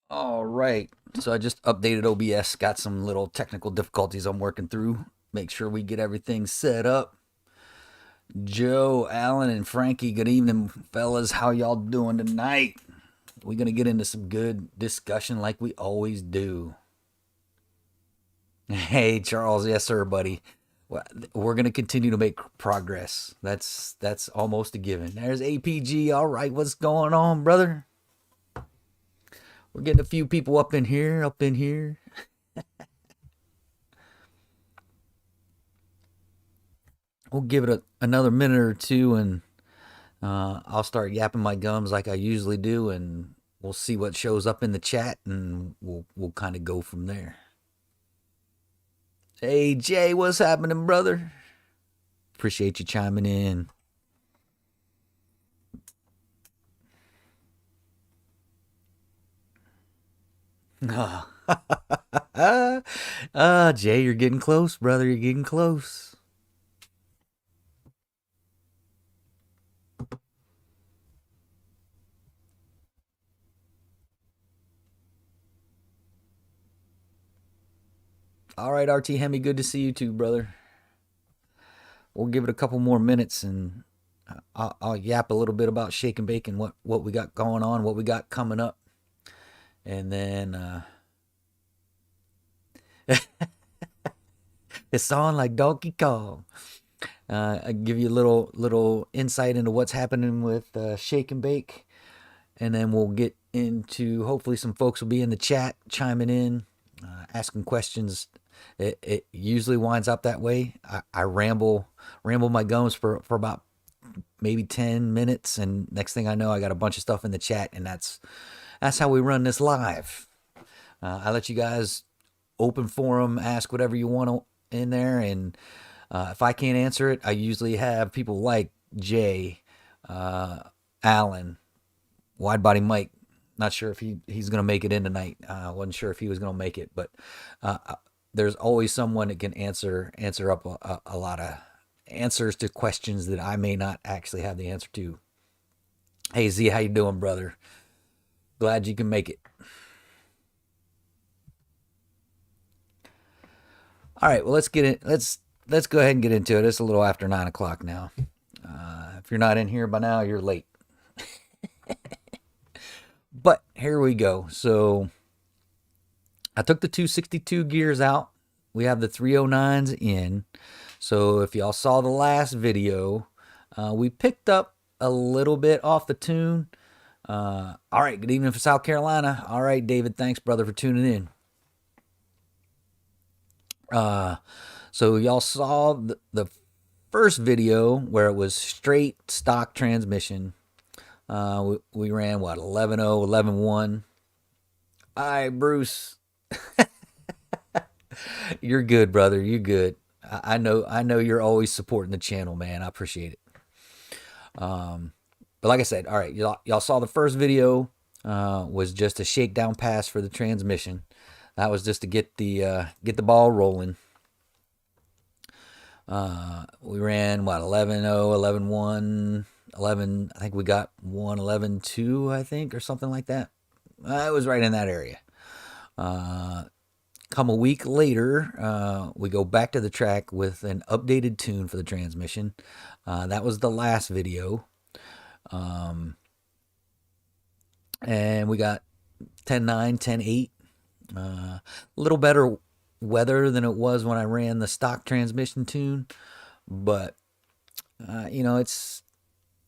All right. So I just updated OBS, got some little technical difficulties I'm working through. Make sure we get everything set up. Joe, Alan, and Frankie, good evening, fellas. How y'all doing tonight? We're going to get into some good discussion like we always do. Hey, Charles. Yes, sir, buddy. We're going to continue to make progress. That's almost a given. There's APG. All right. What's going on, brother? We're getting a few people up in here, up in here. We'll give it another minute or two, and I'll start yapping my gums like I usually do, and we'll see what shows up in the chat, and we'll kind of go from there. Hey Jay, what's happening, brother? Appreciate you chiming in. Jay, you're getting close, brother. You're getting close. All right, RT Hemi, good to see you too, brother. We'll give it a couple more minutes, and I'll yap a little bit about Shake and Bake and what we got going on, what we got coming up, and then it's on like Donkey Kong. I give you a little insight into what's happening with Shake and Bake, and then we'll get into hopefully some folks will be in the chat chiming in, asking questions. It usually winds up that way. I ramble my gums for about maybe 10 minutes, and next thing I know, I got a bunch of stuff in the chat, and that's how we run this live. I let you guys open forum, ask whatever you want in there, and if I can't answer it, I usually have people like Jay, Alan, Wide Body Mike. Not sure if he's going to make it in tonight. Wasn't sure if he was going to make it, but there's always someone that can answer up a lot of answers to questions that I may not actually have the answer to. Hey Z, how you doing, brother? Glad you can make it. All right, well let's get it. Let's go ahead and get into it. It's a little after 9 o'clock now. If you're not in here by now, you're late. But here we go. So I took the 262 gears out. We have the 309s in. So if y'all saw the last video, we picked up a little bit off the tune. All right, good evening from South Carolina. All right, David, thanks, brother, for tuning in. So y'all saw the first video where it was straight stock transmission. We ran what 11.0, 11.1. All right, Bruce. You're good, brother. You're good. I know you're always supporting the channel, man. I appreciate it. But like I said, all right, y'all saw the first video was just a shakedown pass for the transmission. That was just to get the ball rolling. We ran what 11.0, 11.1, 11. I think we got 1.11.2, I think, or something like that. It was right in that area. Come a week later, we go back to the track with an updated tune for the transmission. That was the last video. And we got 10.9, 10.8. A little better weather than it was when I ran the stock transmission tune. But, it's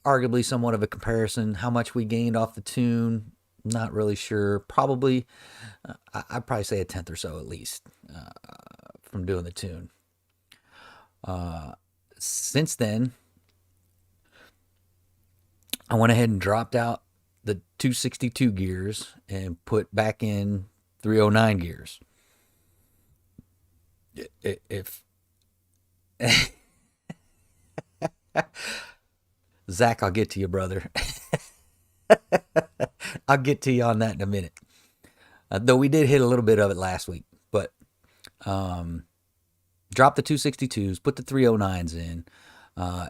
arguably somewhat of a comparison. How much we gained off the tune, not really sure. Probably, I'd probably say a tenth or so at least from doing the tune. Since then, I went ahead and dropped out the 262 gears and put back in 309 gears. If Zach, I'll get to you, brother. I'll get to you on that in a minute. Though we did hit a little bit of it last week, but drop the 262s, put the 309s in.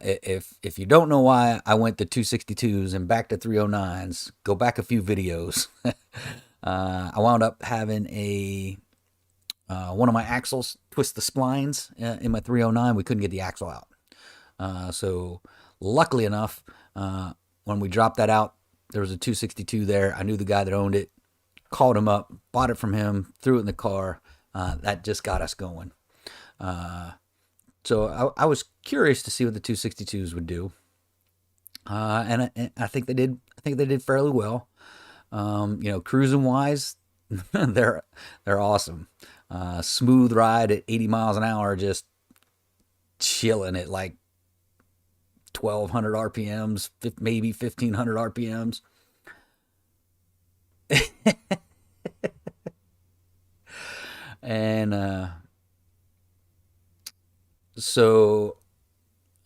If you don't know why I went to 262s and back to 309s, go back a few videos. I wound up having a one of my axles twist the splines in my 309. We couldn't get the axle out. So luckily enough, when we dropped that out, there was a 262 there. I knew the guy that owned it, called him up, bought it from him, threw it in the car. That just got us going. So I was curious to see what the 262s would do, and I think they did. I think they did fairly well. Cruising wise, they're they're awesome. Smooth ride at 80 miles an hour, just chilling at like 1200 RPMs, maybe 1500 RPMs. And so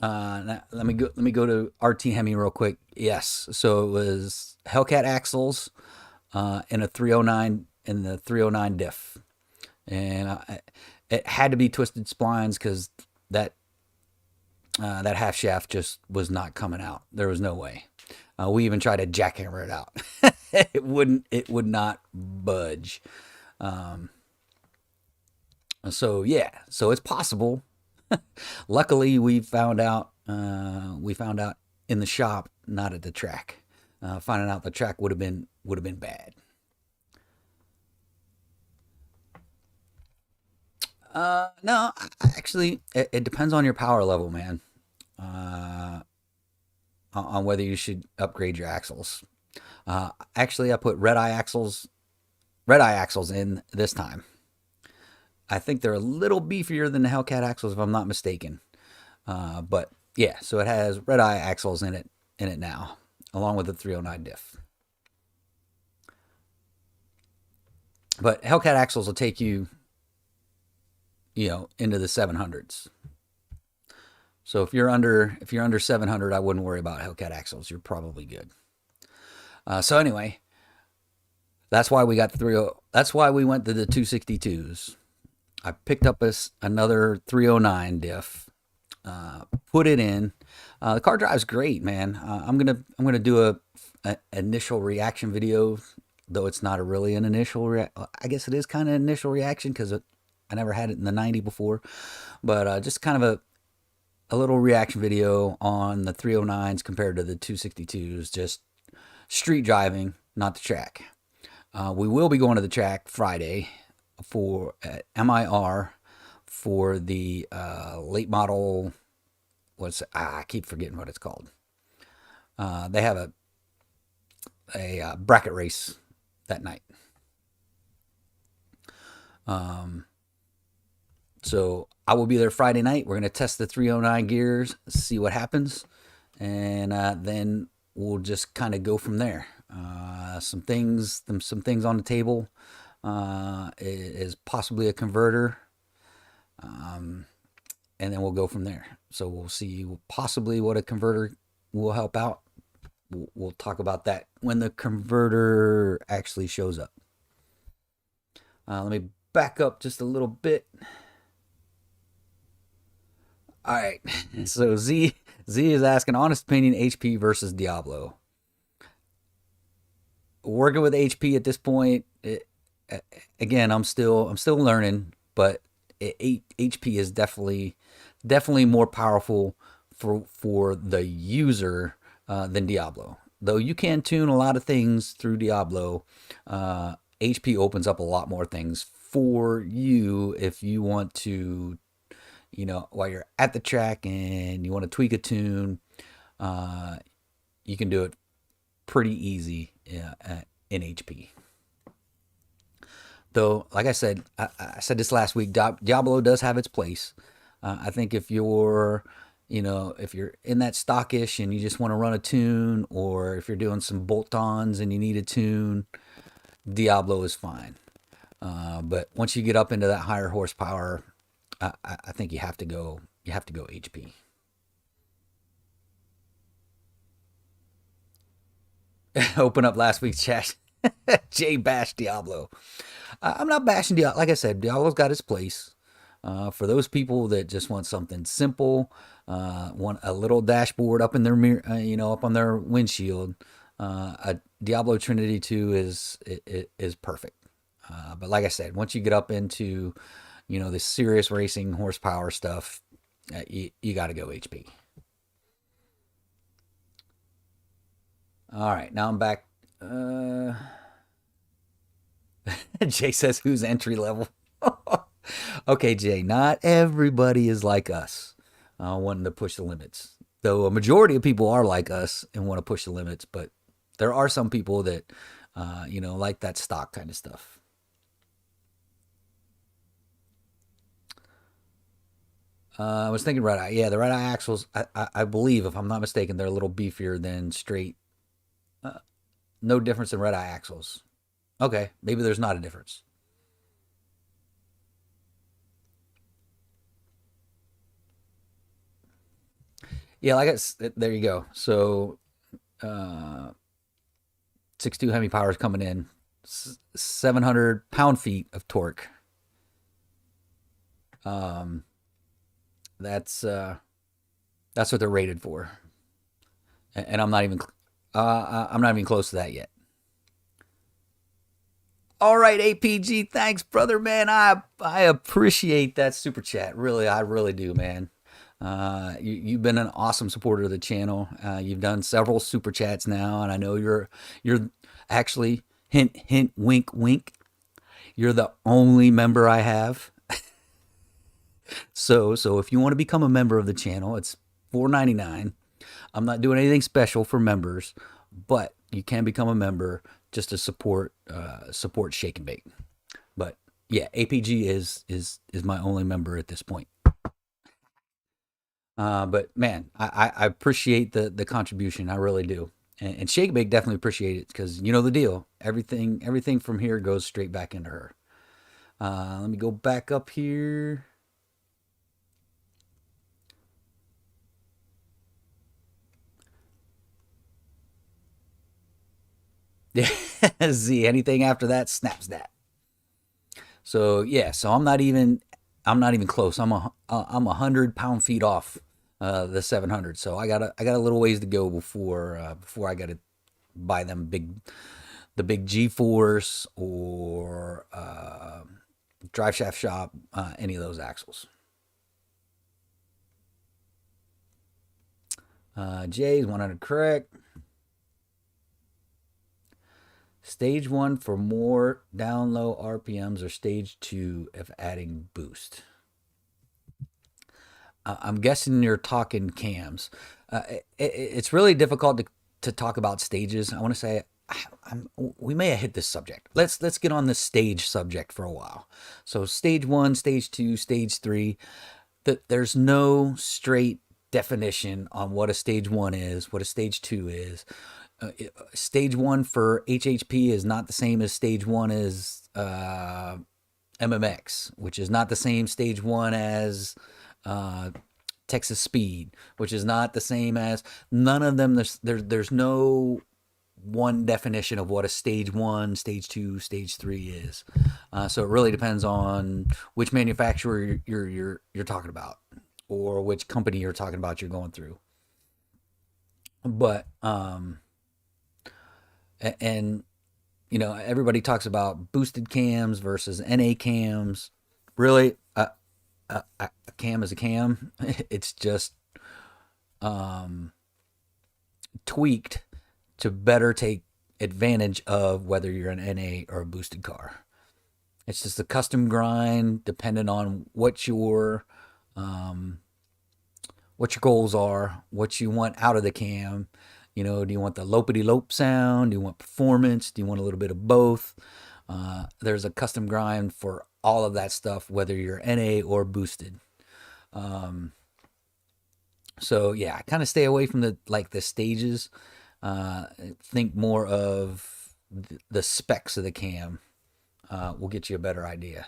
let me go to RT Hemi real quick. Yes, so it was Hellcat axles in a 309 in the 309 diff, and it had to be twisted splines because that that half shaft just was not coming out. There was no way. We even tried to jackhammer it out. It would not budge. Um, so yeah, so it's possible. Luckily, we found out. We found out in the shop, not at the track. Finding out the track would have been bad. No, actually, it depends on your power level, man. Uh, on whether you should upgrade your axles. Actually, I put red eye axles in this time. I think they're a little beefier than the Hellcat axles, if I'm not mistaken. But yeah, so it has red eye axles in it now, along with the 309 diff. But Hellcat axles will take you, into the 700s. So if you're under 700, I wouldn't worry about Hellcat axles. You're probably good. So anyway, that's why we got the 30. That's why we went to the 262s. I picked up another 309 diff, put it in. The car drives great, man. I'm gonna do a initial reaction video, though it's not really an initial. I guess it is kind of initial reaction because I never had it in the 90 before, but just kind of a little reaction video on the 309s compared to the 262s. Just street driving, not the track. We will be going to the track Friday for MIR for the late model. I keep forgetting what it's called. They have a bracket race that night. So I will be there Friday night. We're gonna test the 309 gears, see what happens, and then we'll just kind of go from there. Some things on the table is possibly a converter, and then we'll go from there. So we'll see possibly what a converter will help out. We'll talk about that when the converter actually shows up. Let me back up just a little bit. All right. So Z is asking honest opinion HP versus Diablo. Working with HP at this point, again, I'm still learning, but HP is definitely more powerful for the user than Diablo. Though you can tune a lot of things through Diablo, HP opens up a lot more things for you if you want to, while you're at the track and you want to tweak a tune, you can do it pretty easy in HP. Though, like I said this last week, Diablo does have its place. I think if you're in that stockish and you just want to run a tune, or if you're doing some bolt-ons and you need a tune, Diablo is fine. But once you get up into that higher horsepower, I think you have to go HP. Open up last week's chat. Jay bashed Diablo. I'm not bashing Diablo. Like I said, Diablo's got its place. For those people that just want something simple, want a little dashboard up in their mirror, up on their windshield, A Diablo Trinity 2 is perfect. But like I said, once you get up into, the serious racing horsepower stuff, you got to go HP. All right, now I'm back. Jay says, who's entry level? Okay, Jay, not everybody is like us, wanting to push the limits. Though a majority of people are like us and want to push the limits, but there are some people that, like that stock kind of stuff. I was thinking red eye. Yeah, the red eye axles, I believe, if I'm not mistaken, they're a little beefier than straight. Uh, no difference in red eye axles. Okay, maybe there's not a difference. Yeah, like it's there you go. So, uh, 6.2 Hemi power is coming in, 700 pound-feet of torque. Um, that's uh, that's what they're rated for, and I'm not even close to that yet. All right, APG, thanks, brother, man. I appreciate that super chat. Really, I really do, man. You've been an awesome supporter of the channel. You've done several super chats now, and I know you're actually hint hint wink wink. You're the only member I have. So if you want to become a member of the channel, it's 4.99. I'm not doing anything special for members, but you can become a member just to support Shake and Bake. But yeah, APG is my only member at this point. But man, I appreciate the contribution. I really do. And Shake and Bake definitely appreciate it because you know the deal. Everything from here goes straight back into her. Let me go back up here. Yeah, Z. Anything after that snaps that. So yeah, so I'm not even close. I'm 100 pound-feet off the 700. So I got a little ways to go before I got to buy them the big G Force or drive shaft shop, any of those axles. Jay's 100 correct. Stage one for more down low RPMs or stage two if adding boost. I'm guessing you're talking cams. It's really difficult to talk about stages. I want to say we may have hit this subject. Let's get on the stage subject for a while. So stage one, stage two, stage three. There's no straight definition on what a stage one is, what a stage two is. Stage one for HHP is not the same as stage one as MMX, which is not the same stage one as uh, Texas Speed, which is not the same as none of them. There's no one definition of what a stage one, stage two, stage three is. So it really depends on which manufacturer you're talking about, or which company you're talking about you're going through. But and everybody talks about boosted cams versus NA cams. Really, a cam is a cam. It's just tweaked to better take advantage of whether you're an NA or a boosted car. It's just a custom grind depending on what your goals are, what you want out of the cam. Do you want the lopity lope sound? Do you want performance? Do you want a little bit of both? There's a custom grind for all of that stuff, whether you're NA or boosted. So yeah, I kind of stay away from the stages. Think more of the specs of the cam. Will get you a better idea.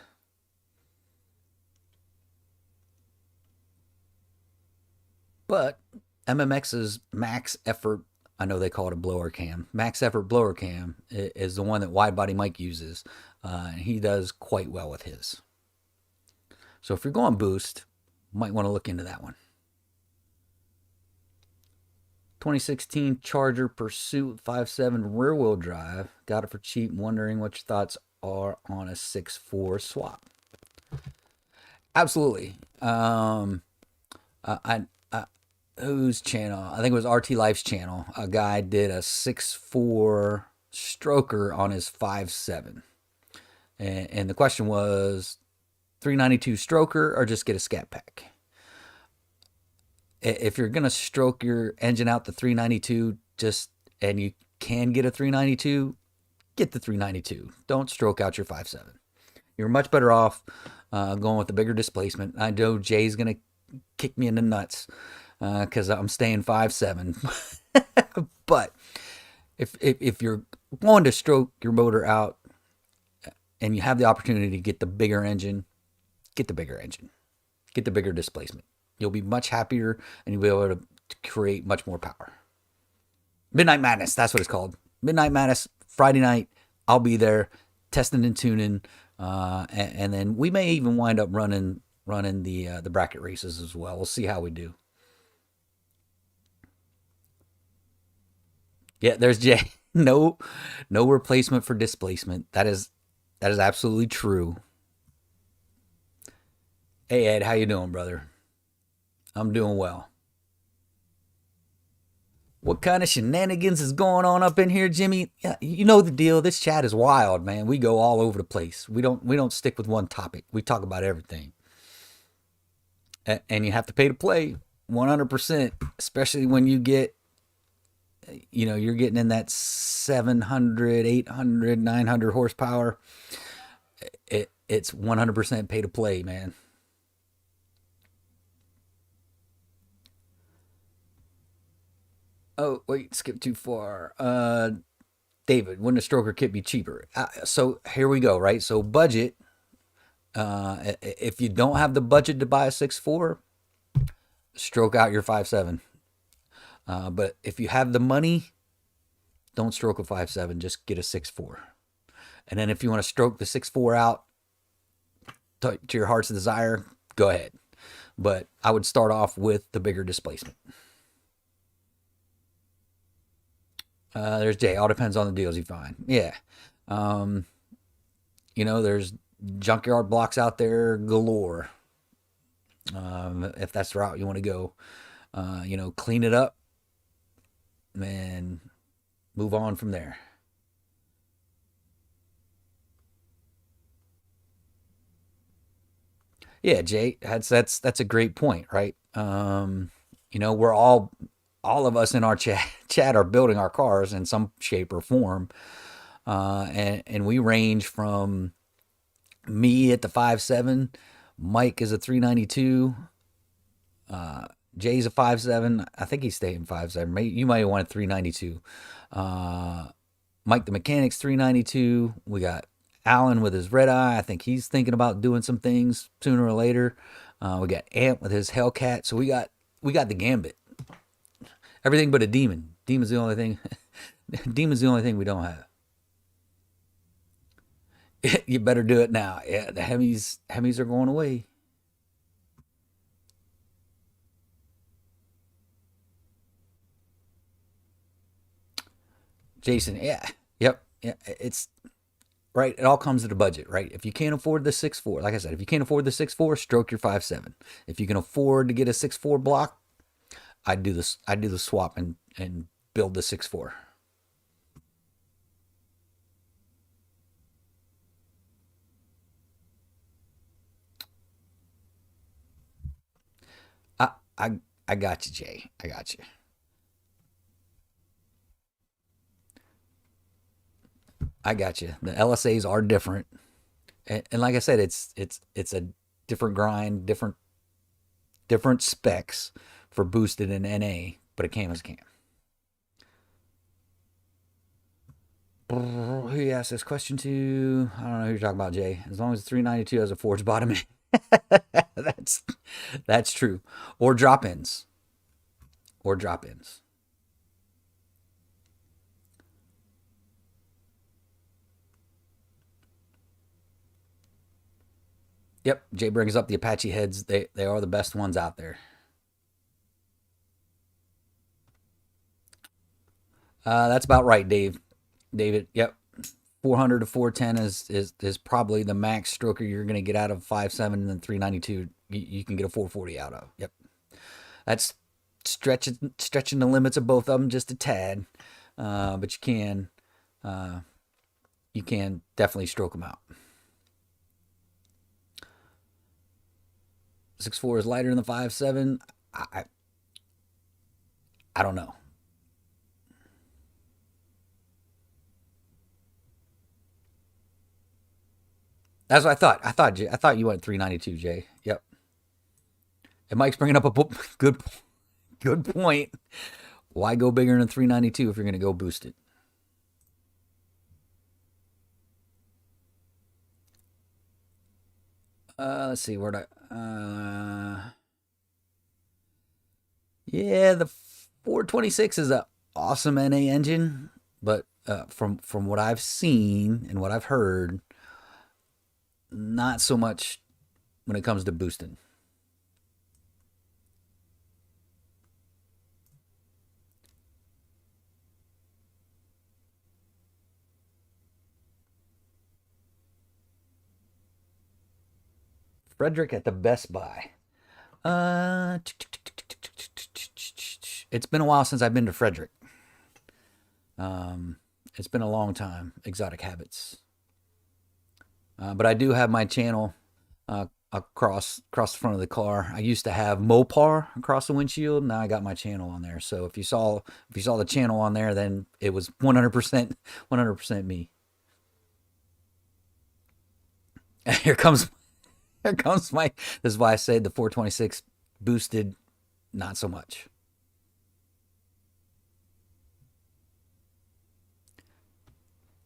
But MMX's max effort, I know they call it a blower cam. Max effort blower cam is the one that Wide Body Mike uses, and he does quite well with his. So if you're going boost, might want to look into that one. 2016 Charger Pursuit 5.7 rear wheel drive. Got it for cheap. Wondering what your thoughts are on a 6.4 swap. Absolutely. I whose channel? I think it was RT Life's channel. A guy did a 6.4 stroker on his 5.7. And the question was 392 stroker or just get a scat pack. If you're gonna stroke your engine out the 392, and you can get a 392, get the 392. Don't stroke out your 5.7. You're much better off going with the bigger displacement. I know Jay's gonna kick me in the nuts because I'm staying 5.7. But if you're going to stroke your motor out and you have the opportunity to get the bigger engine, get the bigger engine, get the bigger displacement. You'll be much happier and you'll be able to create much more power. Midnight Madness, that's what it's called. Midnight Madness, Friday night. I'll be there testing and tuning, and then we may even wind up running the bracket races as well. We'll see how we do. Yeah, there's Jay. No replacement for displacement. That is absolutely true. Hey Ed, how you doing, brother? I'm doing well. What kind of shenanigans is going on up in here, Jimmy? Yeah, you know the deal. This chat is wild, man. We go all over the place. We don't stick with one topic. We talk about everything. And you have to pay to play 100%, especially when you get you're getting in that 700, 800, 900 horsepower. It's 100% pay to play, man. Oh, wait, skip too far. David, wouldn't a stroker kit be cheaper? So here we go, right? So budget. If you don't have the budget to buy a 6.4, stroke out your 5.7. But if you have the money, don't stroke a 5.7. Just get a 6.4. And then if you want to stroke the 6.4 out to your heart's desire, go ahead. But I would start off with the bigger displacement. There's Jay. All depends on the deals you find. Yeah. There's junkyard blocks out there galore. If that's the route you want to go, clean it up and move on from there. Yeah, Jay, that's a great point, right? We're all of us in our chat are building our cars in some shape or form, and we range from me at the 5.7, Mike is a 392, Jay's a 5.7. I think he's staying 5.7. You might want a 392. Mike the mechanic's 392. We got Alan with his red eye. I think he's thinking about doing some things sooner or later. We got Ant with his Hellcat. So we got the gambit. Everything but a demon. Demon's the only thing. Demon's the only thing we don't have. You better do it now. Yeah, the Hemis are going away. Jason, yeah, yep, yeah. It's right. It all comes to the budget, right? If you can't afford the 6.4, like I said, if you can't afford the 6.4, stroke your 5.7. If you can afford to get a 6.4 block, I'd do this. I'd do the swap and build the 6.4. I I I got you, Jay. I got you. I got you. The LSAs are different, and like I said, it's a different grind, different specs for boosted and NA, but a cam is a cam. Who you asked this question to? I don't know who you're talking about, Jay. As long as 392 has a forged bottom, that's that's true. Or drop ins. Or drop ins. Yep, Jay brings up the Apache heads. They are the best ones out there. That's about right, Dave. David. Yep. 400 to 410 is probably the max stroker you're going to get out of 5.7, and then 392 you can get a 440 out of. Yep. That's stretching the limits of both of them just a tad, but uh, you can definitely stroke them out. 6.4 is lighter than the 5.7. I I don't know. That's what I thought. I thought you went 392, Jay. Yep. And Mike's bringing up a good good point. Why go bigger than 392 if you're going to go boost it? Let's see where yeah, the 426 is an awesome NA engine, but from what I've seen and what I've heard, not so much when it comes to boosting. Frederick at the Best Buy. Uh, it's been a while since I've been to Frederick. Um, it's been a long time. Exotic Habits. But I do have my channel across the front of the car. I used to have Mopar across the windshield. Now I got my channel on there. So if you saw the channel on there, then it was 100% me. Here comes here comes my. This is why I said the 426 boosted, not so much.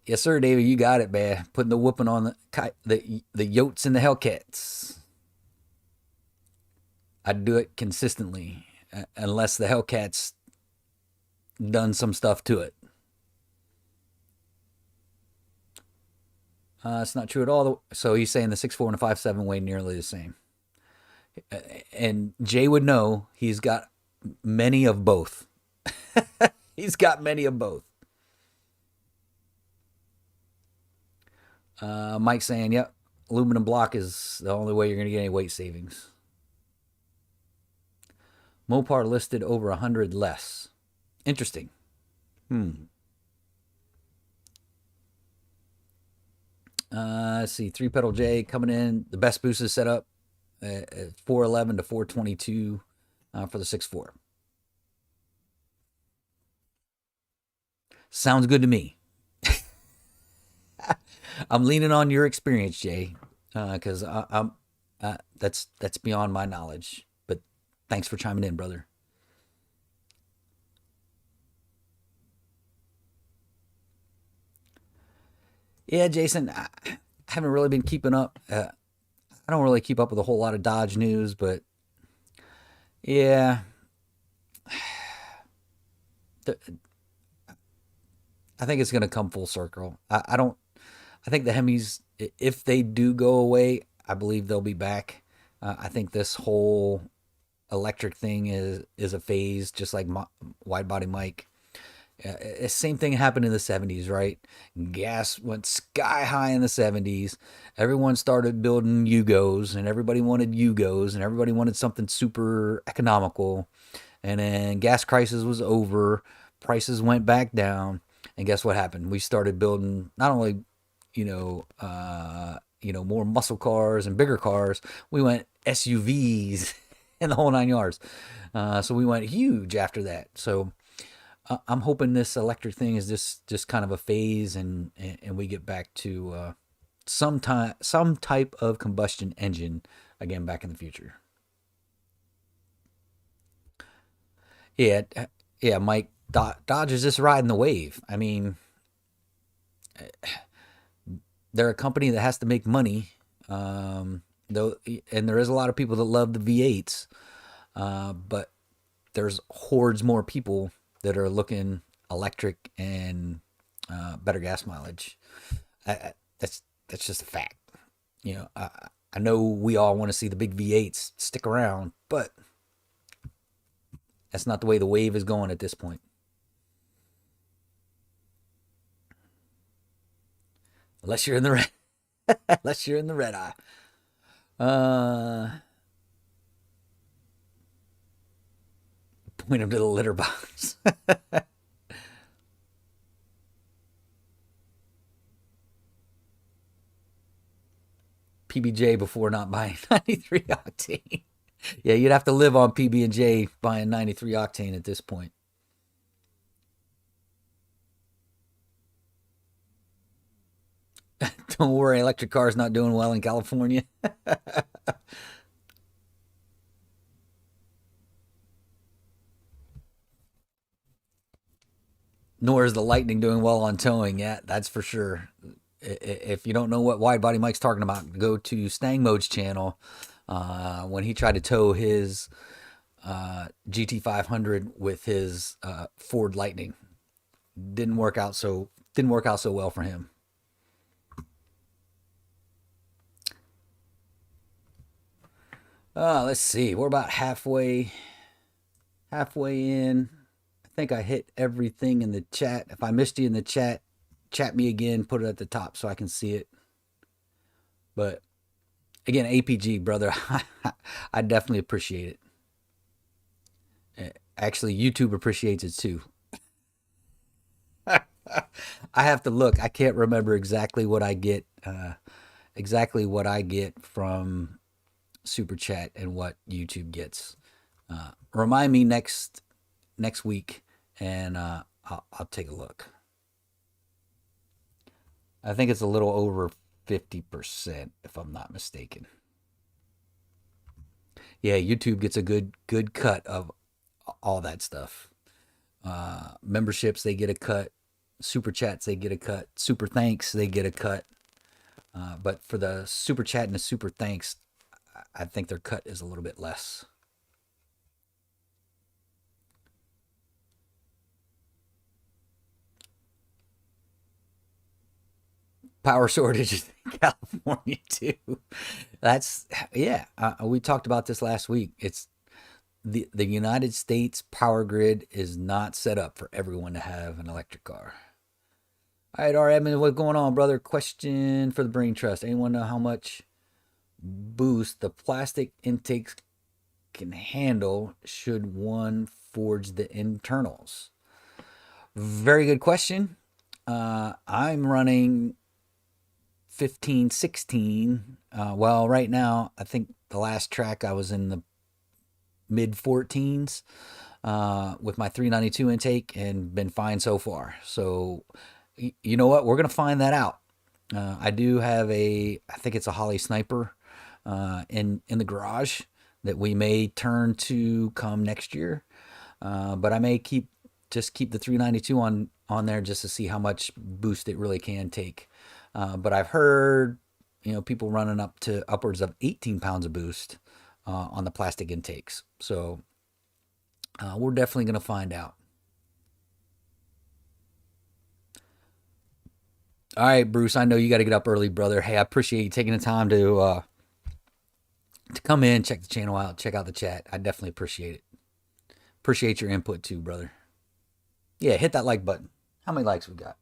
Yes, sir, David. You got it, man. Putting the whooping on the Yotes and the Hellcats. I'd do it consistently, unless the Hellcats done some stuff to it. It's not true at all. So he's saying the 6.4 and the 5.7 weigh nearly the same. And Jay would know he's got many of both. He's got many of both. Mike saying, yep, aluminum block is the only way you're going to get any weight savings. Mopar listed over 100 less. Interesting. Let's see. Three pedal J coming in. The best boost is set up at 411 to 422 for the 6.4. Sounds good to me. I'm leaning on your experience, Jay, because I'm that's beyond my knowledge. But thanks for chiming in, brother. Yeah, Jason, I haven't really been keeping up. I don't really keep up with a whole lot of Dodge news, but yeah, the, I think it's going to come full circle. I don't. I think the Hemis, if they do go away, I believe they'll be back. I think this whole electric thing is a phase, just like wide body Mike. Same thing happened in the 70s, right? Gas went sky high in the 70s. Everyone started building Yugos, and everybody wanted Yugos, and everybody wanted something super economical. And then gas crisis was over, prices went back down, and guess what happened? We started building not only, more muscle cars and bigger cars. We went SUVs and the whole nine yards. So we went huge after that. So I'm hoping this electric thing is just kind of a phase, and we get back to some type of combustion engine again back in the future. Yeah, yeah, Mike. Dodge is just riding the wave. I mean, they're a company that has to make money, though, and there is a lot of people that love the V8s, but there's hordes more people that are looking electric and better gas mileage. That's just a fact. I know we all want to see the big V8s stick around, but that's not the way the wave is going at this point. Unless you're in the red, unless you're in the red eye. Uh, Point him to the litter box. PBJ before not buying 93 octane. Yeah, you'd have to live on PB and J buying 93 octane at this point. Don't worry, electric cars not doing well in California. Nor is the Lightning doing well on towing. Yeah, that's for sure. If you don't know what wide body Mike's talking about, go to Stang Mode's channel. When he tried to tow his GT500 with his Ford Lightning, didn't work out so well for him. Let's see. We're about halfway in. I think I hit everything in the chat. If I missed you in the chat, chat me again, put it at the top so I can see it. But again, APG, brother, I definitely appreciate it. Actually, YouTube appreciates it too. I have to look. I can't remember exactly what I get. From Super Chat and what YouTube gets. Remind me next week, and I'll take a look. I think it's a little over 50%, if I'm not mistaken. Yeah, YouTube gets a good cut of all that stuff. Memberships, they get a cut. Super chats, they get a cut. Super thanks, they get a cut. But for the super chat and the super thanks, I think their cut is a little bit less. Power shortages in California too. That's yeah. We talked about this last week. It's the United States power grid is not set up for everyone to have an electric car. All right, R. Edmund, what's going on, brother? Question for the Brain Trust. Anyone know how much boost the plastic intakes can handle should one forge the internals? Very good question. I'm running 15, 16. Well, right now, I think the last track I was in the mid 14s with my 392 intake and been fine so far. So, you know what? We're going to find that out. I do have I think it's a Holly Sniper in the garage that we may turn to come next year. But I may keep the 392 on there just to see how much boost it really can take. But I've heard, people running up to upwards of 18 pounds of boost on the plastic intakes. So we're definitely going to find out. All right, Bruce, I know you got to get up early, brother. Hey, I appreciate you taking the time to come in, check the channel out, check out the chat. I definitely appreciate it. Appreciate your input too, brother. Yeah, hit that like button. How many likes we got?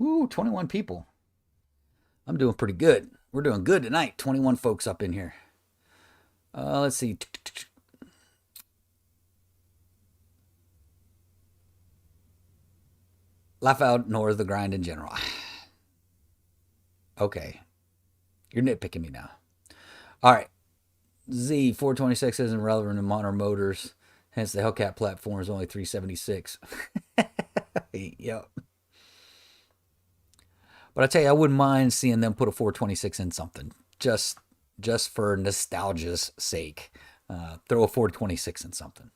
Ooh, 21 people. I'm doing pretty good. We're doing good tonight. 21 folks up in here. Let's see. Laugh out nor the grind in general. Okay. You're nitpicking me now. All right. Z426 isn't relevant in modern motors. Hence the Hellcat platform is only 376. Yep. But I tell you, I wouldn't mind seeing them put a 426 in something. Just for nostalgia's sake. Throw a 426 in something.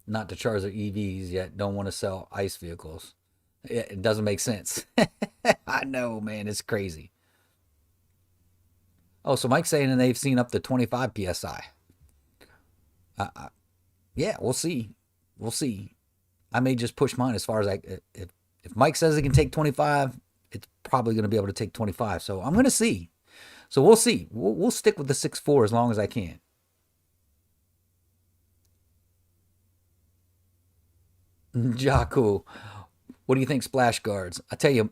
Not to charge their EVs yet don't want to sell ICE vehicles. It doesn't make sense. I know, man. It's crazy. Oh, so Mike's saying they've seen up to 25 psi. Yeah, we'll see. We'll see. I may just push mine as far as if Mike says it can take 25, it's probably going to be able to take 25. So I'm going to see. So we'll see. We'll stick with the 6.4 as long as I can. Jaco, what do you think splash guards? I tell you,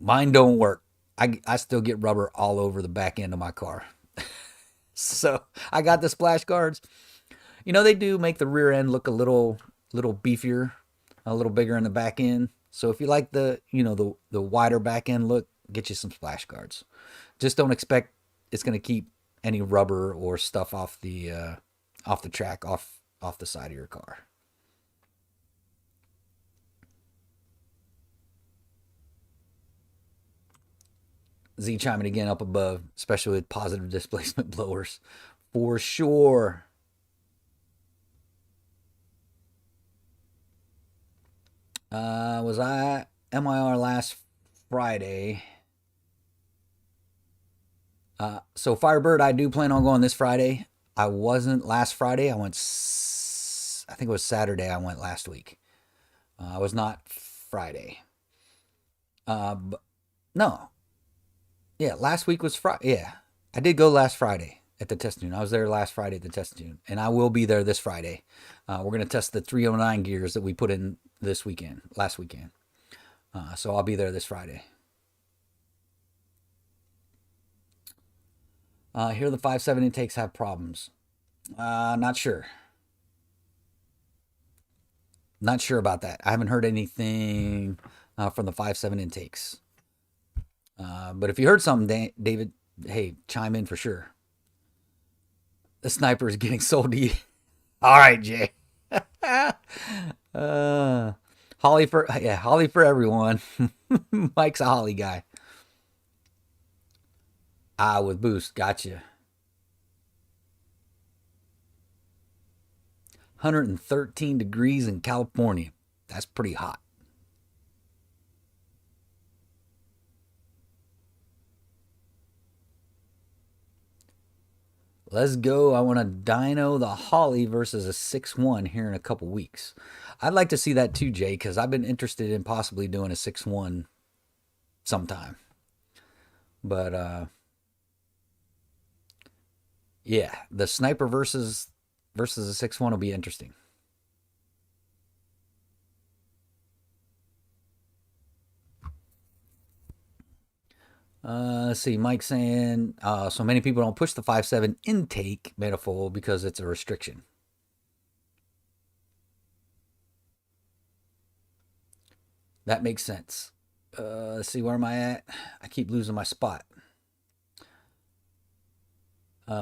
mine don't work. I still get rubber all over the back end of my car. So I got the splash guards. You know, they do make the rear end look a little beefier, a little bigger in the back end. So if you like the wider back end look, get you some splash guards. Just don't expect it's going to keep any rubber or stuff off the track, off the side of your car. Z chiming again up above, especially with positive displacement blowers, for sure. Was I MIR last Friday? So Firebird, I do plan on going this Friday. I wasn't last Friday. I went. I think it was Saturday. I went last week. I was not Friday. No, yeah, last week was Friday. Yeah, I did go last Friday at the test tune. I was there last Friday at the test tune, and I will be there this Friday. We're gonna test the 309 gears that we put in last weekend. So I'll be there this Friday. Here the 5.7 intakes have problems. Not sure. Not sure about that. I haven't heard anything from the 5.7 intakes. But if you heard something, David, hey, chime in for sure. The sniper is getting sold to you. All right, Jay. uh, Holly for everyone. Mike's a Holly guy. With boost, gotcha. 113 degrees in California. That's pretty hot. Let's go. I want to dyno the Holly versus a 6-1 here in a couple weeks. I'd like to see that too, Jay, because I've been interested in possibly doing a 6-1 sometime. But yeah, the sniper versus a 6-1 will be interesting. Let's see. Mike saying so many people don't push the 5.7 intake manifold because it's a restriction. That makes sense. Let's see, where am I at? I keep losing my spot.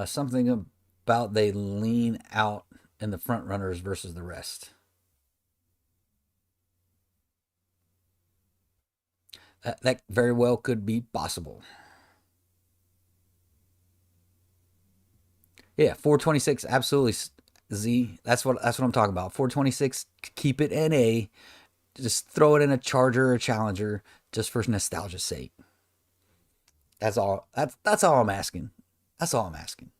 Something about they lean out in the front runners versus the rest. That very well could be possible. Yeah, 426, absolutely. Z, that's what I'm talking about. 426, keep it NA. Just throw it in a Charger or Challenger just for nostalgia's sake. That's all. That's all I'm asking. That's all I'm asking.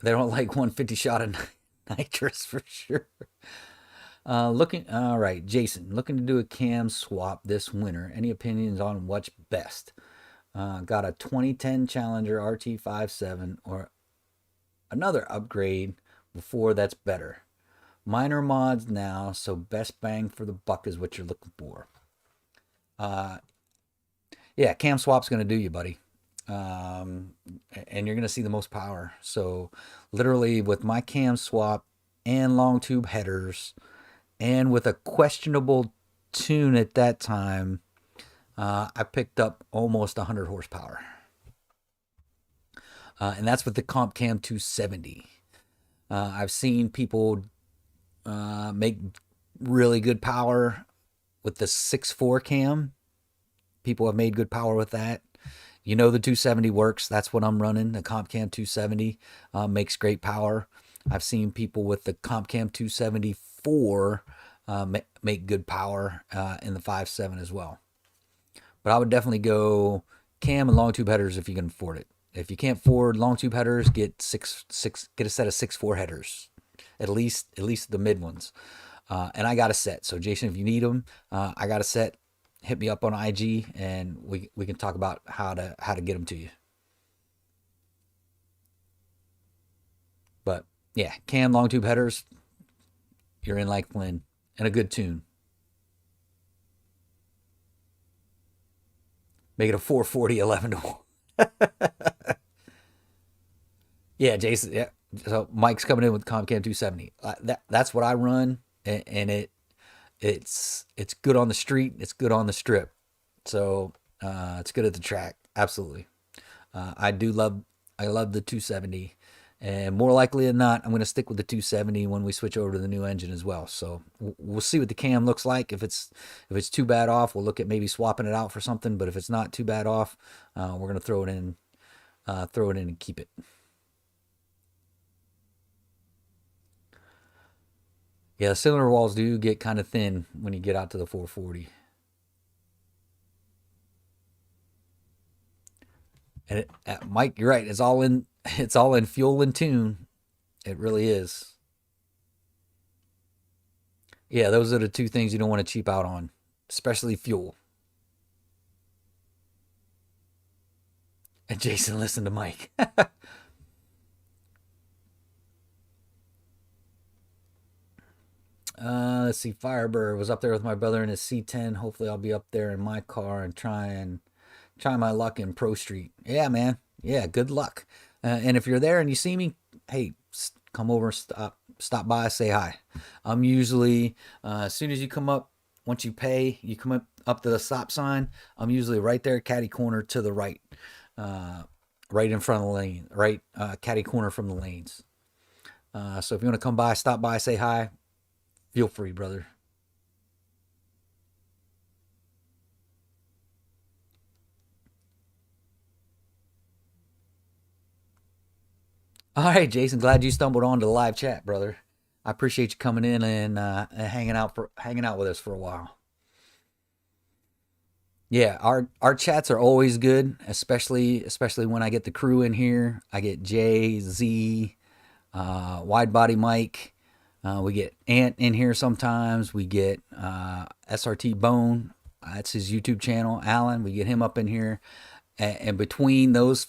They don't like 150 shot of nitrous for sure. Looking, all right, Jason, looking to do a cam swap this winter. Any opinions on what's best? Got a 2010 Challenger RT57 or another upgrade before that's better. Minor mods now, so best bang for the buck is what you're looking for. Uh, yeah, cam swap's gonna do you, buddy. Um, and you're gonna see the most power. So, literally, with my cam swap and long tube headers, and with a questionable tune at that time, I picked up almost 100 horsepower. And that's with the Comp Cam 270. I've seen people make really good power with the 6.4 cam. People have made good power with that. You know the 270 works. That's what I'm running. The Comp Cam 270 makes great power. I've seen people with the Comp Cam 274 make good power in the 5.7 as well. But I would definitely go cam and long tube headers if you can afford it. If you can't afford long tube headers, get get a set of 6.4 headers, at least the mid ones. And I got a set. So Jason, if you need them, I got a set. Hit me up on IG, and we can talk about how to get them to you. Yeah, cam long tube headers, you're in like Flynn, and a good tune. Make it a 440 11 to 1. Yeah, Jason. Yeah. So Mike's coming in with Comcam 270. That's what I run, and it's good on the street. It's good on the strip. So it's good at the track. Absolutely. I love the 270, and more likely than not, I'm going to stick with the 270 when we switch over to the new engine as well. So we'll see what the cam looks like. If it's too bad off, we'll look at maybe swapping it out for something. But if it's not too bad off, we're going to throw it in and keep it. Yeah, the cylinder walls do get kind of thin when you get out to the 440. And Mike, you're right. It's all in fuel and tune. It really is. Yeah, those are the two things you don't want to cheap out on, especially fuel. And Jason, listen to Mike. Let's see. Firebird was up there with my brother in his C10. Hopefully, I'll be up there in my car and try my luck in Pro Street. Yeah, man. Yeah, good luck. And if you're there and you see me, hey, come over, stop by, say hi. I'm usually as soon as you come up, once you pay, you come up to the stop sign. I'm usually right there, caddy corner to the right, uh, right in front of the lane, right caddy corner from the lanes. So if you want to come by, stop by, say hi, feel free, brother. All right, Jason. Glad you stumbled onto the live chat, brother. I appreciate you coming in and hanging out with us for a while. Yeah, our chats are always good, especially when I get the crew in here. I get Jay, Z, Wide Body Mike. We get Ant in here sometimes. We get SRT Bone. That's his YouTube channel. Alan, we get him up in here. And between those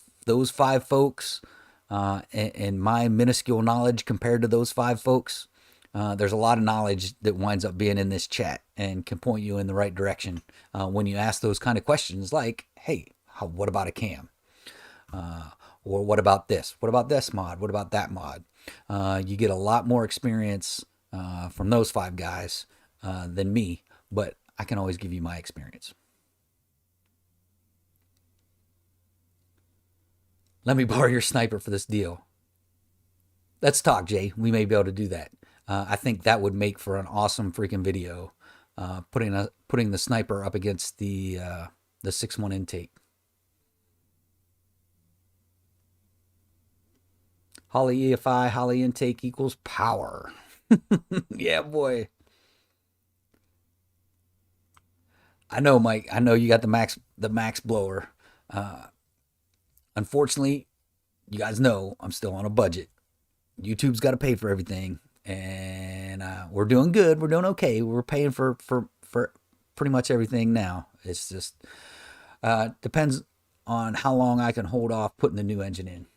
five folks and my minuscule knowledge compared to those five folks, there's a lot of knowledge that winds up being in this chat and can point you in the right direction when you ask those kind of questions like, hey, what about a cam? Or what about this? What about this mod? What about that mod? You get a lot more experience from those five guys than me, but I can always give you my experience. Let me borrow your sniper for this deal. Let's talk, Jay. We may be able to do that. I think that would make for an awesome freaking video. Putting the sniper up against the 6.1 intake. Holly EFI, Holly intake equals power. Yeah, boy. I know, Mike. I know you got the max blower. Uh, Unfortunately, you guys know I'm still on a budget. YouTube's got to pay for everything, and we're doing good. We're doing okay. We're paying for pretty much everything now. It's just depends on how long I can hold off putting the new engine in.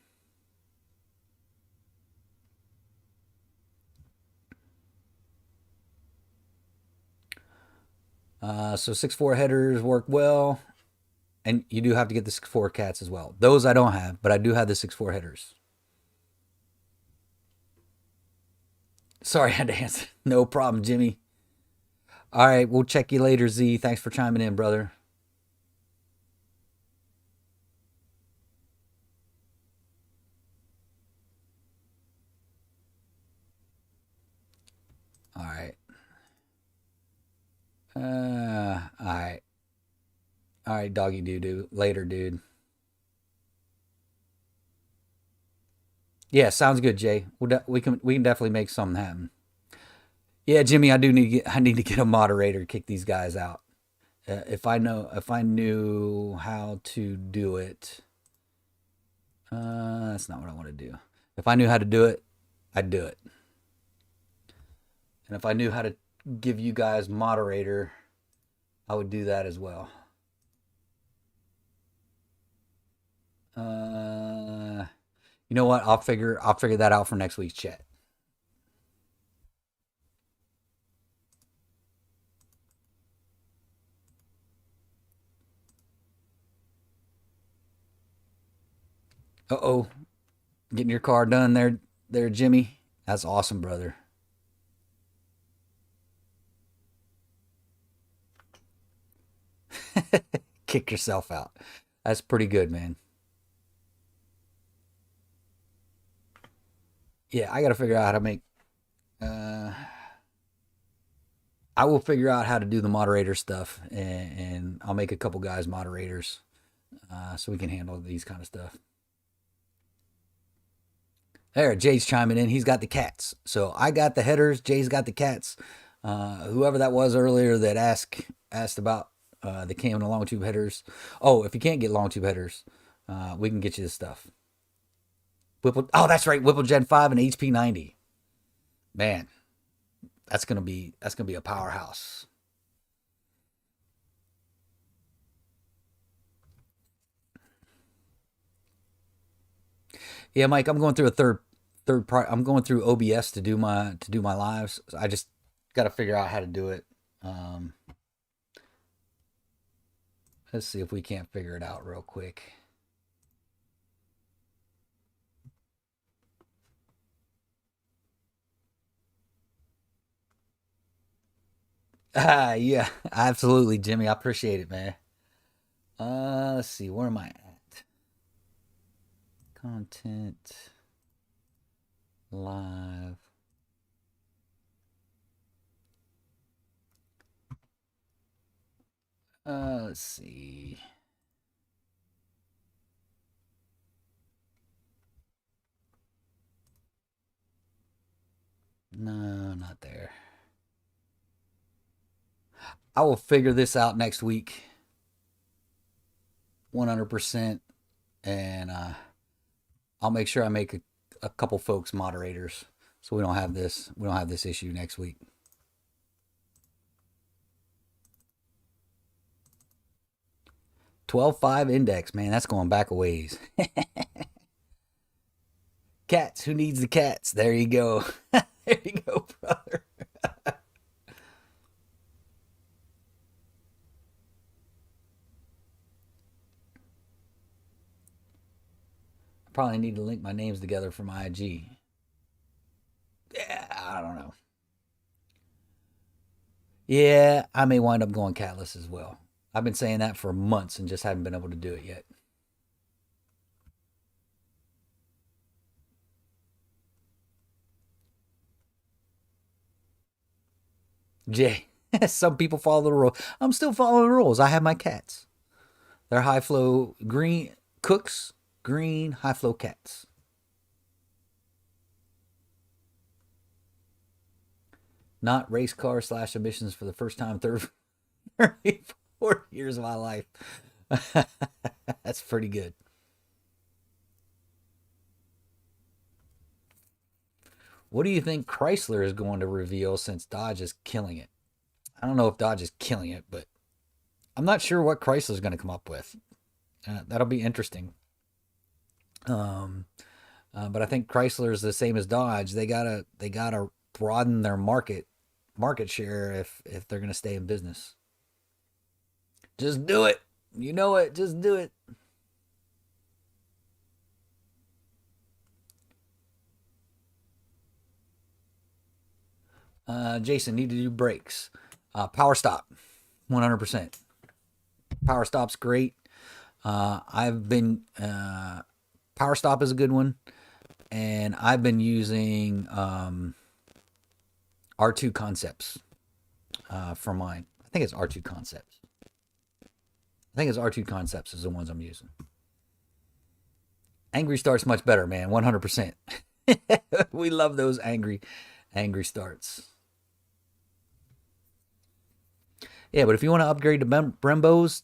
So 6.4 headers work well, and you do have to get the 6.4 cats as well. Those I don't have, but I do have the 6.4 headers. Sorry, I had to answer. No problem, Jimmy. All right, we'll check you later, Z. Thanks for chiming in, brother. All right. All right. All right, doggy doo doo. Later, dude. Yeah, sounds good, Jay. We can definitely make something happen. Yeah, Jimmy, I need to get a moderator to kick these guys out. If I knew how to do it, that's not what I want to do. If I knew how to do it, I'd do it. And if I knew how to give you guys moderator, I would do that as well. Uh, you know what? I'll figure that out for next week's chat. Uh-oh. Getting your car done there, Jimmy. That's awesome, brother. Kick yourself out. That's pretty good, man. Yeah, I got to figure out how to make. Uh, I will figure out how to do the moderator stuff, and I'll make a couple guys moderators, so we can handle these kind of stuff. There, Jay's chiming in. He's got the cats. So I got the headers. Jay's got the cats. Whoever that was earlier that asked about the cam and the long tube headers. Oh, if you can't get long tube headers, we can get you this stuff. Whipple. Oh, that's right. Whipple Gen 5 and HP 90. Man, that's gonna be a powerhouse. Yeah, Mike, I'm going through a third part. I'm going through OBS to do my lives. So I just got to figure out how to do it. Um, let's see if we can't figure it out real quick. Yeah, absolutely, Jimmy. I appreciate it, man. Let's see. Where am I at? Content live. Let's see. No, not there. I will figure this out next week, 100%, and I'll make sure I make a couple folks moderators so we don't have this issue next week. 12.5 index, man, that's going back a ways. Cats, who needs the cats? There you go. There you go, brother. I probably need to link my names together for my IG. Yeah, I don't know. Yeah, I may wind up going catless as well. I've been saying that for months and just haven't been able to do it yet. Jay, some people follow the rules. I'm still following the rules. I have my cats. They're high flow green cooks, green high flow cats. Not race car slash emissions for the first time 34 years of my life. That's pretty good. What do you think Chrysler is going to reveal since Dodge is killing it? I don't know if Dodge is killing it, but I'm not sure what Chrysler is going to come up with. That'll be interesting. Um, but I think Chrysler is the same as Dodge. They gotta broaden their market share if they're going to stay in business. Just do it. You know it. Just do it. Jason, need to do brakes. Power stop, 100%. Power stop's great. I've been Power stop is a good one, and I've been using R2 concepts for mine. I think it's R2 concepts. I think it's R2 concepts is the ones I'm using. Angry starts much better, man. 100%. We love those angry starts. Yeah, but if you want to upgrade to Brembos,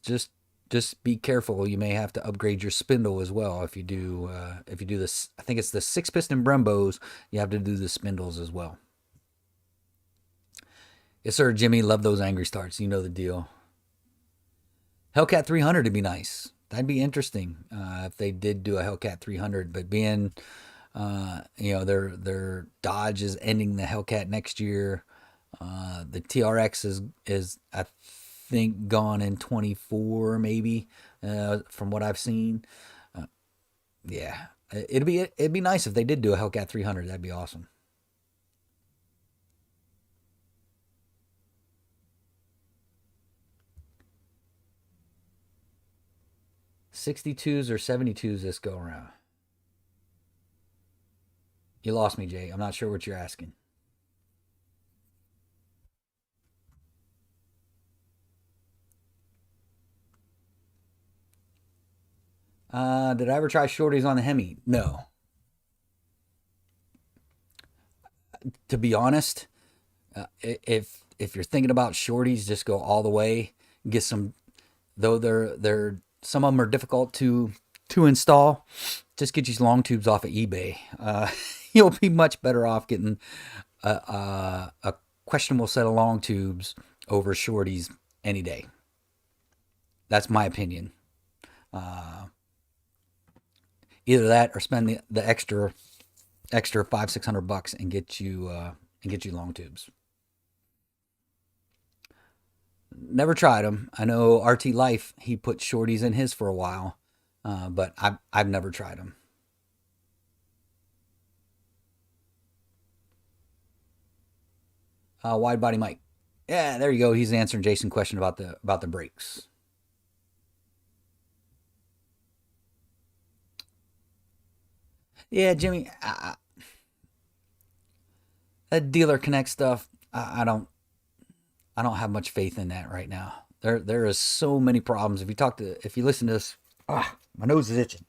just be careful. You may have to upgrade your spindle as well. If you do this, I think it's the 6 piston Brembos. You have to do the spindles as well. Yes, sir, Jimmy. Love those angry starts. You know the deal. Hellcat 300 would be nice. That'd be interesting if they did do a Hellcat 300. But being, their Dodge is ending the Hellcat next year. The TRX is I think gone in 24 maybe, from what I've seen. Yeah, it'd be nice if they did do a Hellcat 300. That'd be awesome. 62s or 72s this go around. You lost me, Jay. I'm not sure what you're asking. Did I ever try shorties on the Hemi? No. To be honest, if you're thinking about shorties, just go all the way. Get some, though they're some of them are difficult to install. Just get these long tubes off of eBay. You'll be much better off getting a questionable set of long tubes over shorties any day. That's my opinion. Either that or spend the extra 500-600 bucks and get you long tubes. Never tried them. I know RT Life he put shorties in his for a while, but I've never tried them. Wide body Mike. Yeah, there you go. He's answering Jason's question about the brakes. Yeah, Jimmy, that dealer connect stuff. I don't have much faith in that right now. There is so many problems. If you listen to this, my nose is itching.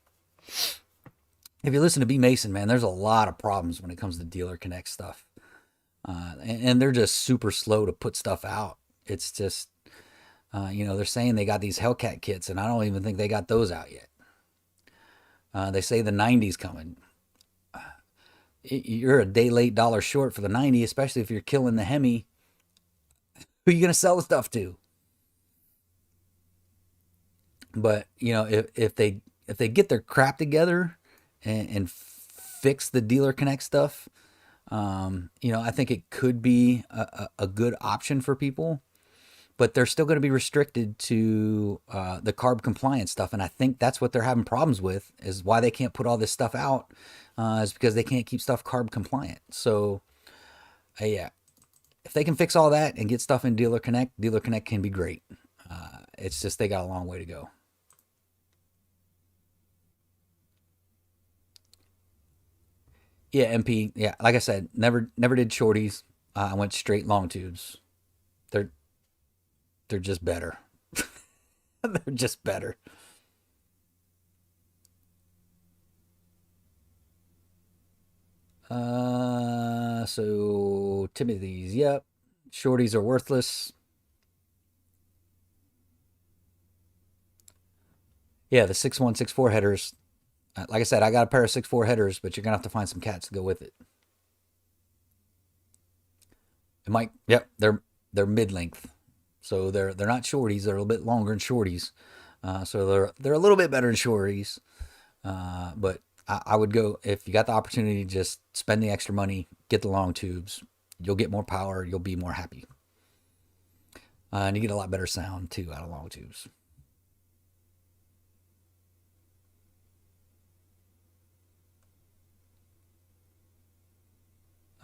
If you listen to B Mason, man, there's a lot of problems when it comes to dealer connect stuff, and they're just super slow to put stuff out. It's just, they're saying they got these Hellcat kits, and I don't even think they got those out yet. They say the 90's coming. You're a day late, dollar short for the 90, especially if you're killing the Hemi. Who are you gonna sell the stuff to? But if they get their crap together and fix the dealer connect stuff, I think it could be a good option for people. But they're still going to be restricted to the carb compliance stuff, and I think that's what they're having problems with. Is why they can't put all this stuff out, is because they can't keep stuff carb compliant. So, yeah, if they can fix all that and get stuff in Dealer Connect can be great. It's just they got a long way to go. Yeah, MP. Yeah, like I said, never did shorties. I went straight long tubes. They're they're just better. They're just better. So Timothy's, yep. Shorties are worthless. Yeah, the 6164 headers. Like I said, I got a pair of 6.4 headers, but you're gonna have to find some cats to go with it. It might. Yep, they're mid length, so they're not shorties. They're a little bit longer than shorties. So they're a little bit better than shorties. But I would go if you got the opportunity. Just spend the extra money, get the long tubes. You'll get more power. You'll be more happy, and you get a lot better sound too out of long tubes.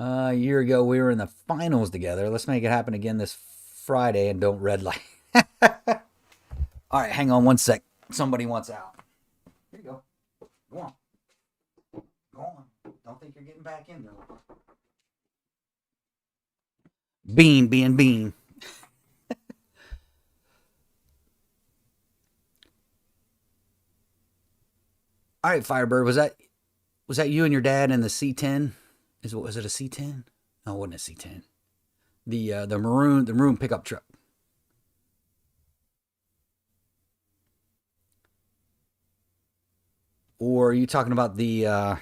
A year ago, we were in the finals together. Let's make it happen again this Friday and don't red light. All right, hang on one sec. Somebody wants out. Here you go. Go on. Go on. Don't think you're getting back in though. Bean, bean, bean. All right, Firebird. Was that you and your dad in the C10? Was it a C10? No, it wasn't a C10. The maroon pickup truck. Or are you talking about the